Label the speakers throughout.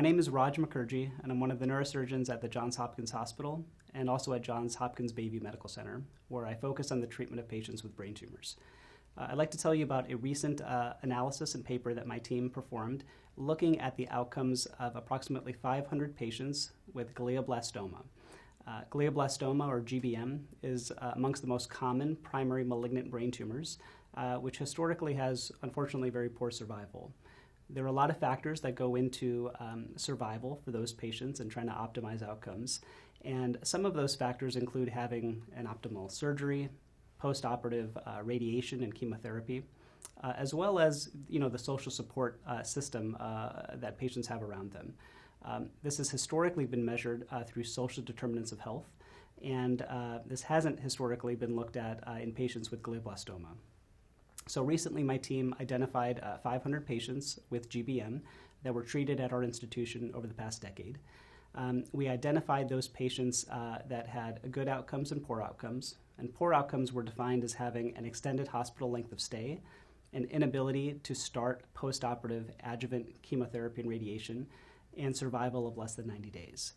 Speaker 1: My name is Raj Mukherjee, and I'm one of the neurosurgeons at the Johns Hopkins Hospital and also at Johns Hopkins Bayview Medical Center, where I focus on the treatment of patients with brain tumors. I'd like to tell you about a recent analysis and paper that my team performed looking at the outcomes of approximately 500 patients with glioblastoma. Glioblastoma, or GBM, is amongst the most common primary malignant brain tumors, which historically has, unfortunately, very poor survival. There are a lot of factors that go into survival for those patients and trying to optimize outcomes. And some of those factors include having an optimal surgery, postoperative radiation and chemotherapy, as well as the social support system that patients have around them. This has historically been measured through social determinants of health, and this hasn't historically been looked at in patients with glioblastoma. So recently my team identified 500 patients with GBM that were treated at our institution over the past decade. We identified those patients that had good outcomes and poor outcomes. And poor outcomes were defined as having an extended hospital length of stay, an inability to start postoperative adjuvant chemotherapy and radiation, and survival of less than 90 days.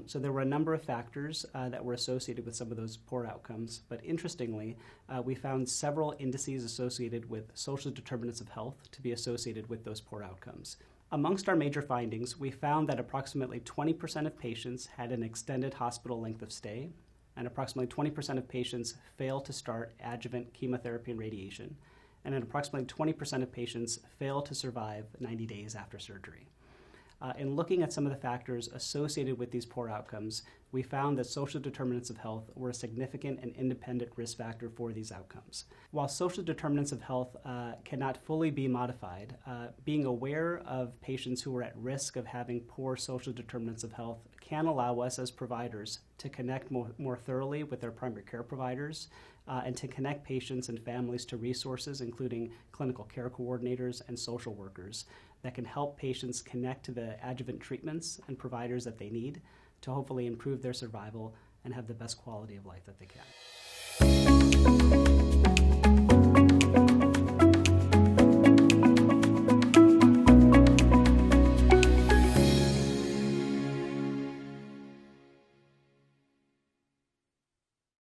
Speaker 1: So there were a number of factors that were associated with some of those poor outcomes, but interestingly, we found several indices associated with social determinants of health to be associated with those poor outcomes. Amongst our major findings, we found that approximately 20% of patients had an extended hospital length of stay, and approximately 20% of patients failed to start adjuvant chemotherapy and radiation, and approximately 20% of patients failed to survive 90 days after surgery. In looking at some of the factors associated with these poor outcomes, we found that social determinants of health were a significant and independent risk factor for these outcomes. While social determinants of health cannot fully be modified, being aware of patients who are at risk of having poor social determinants of health can allow us as providers to connect more thoroughly with their primary care providers and to connect patients and families to resources, including clinical care coordinators and social workers, that can help patients connect to the adjuvant treatments and providers that they need to hopefully improve their survival and have the best quality of life that they can.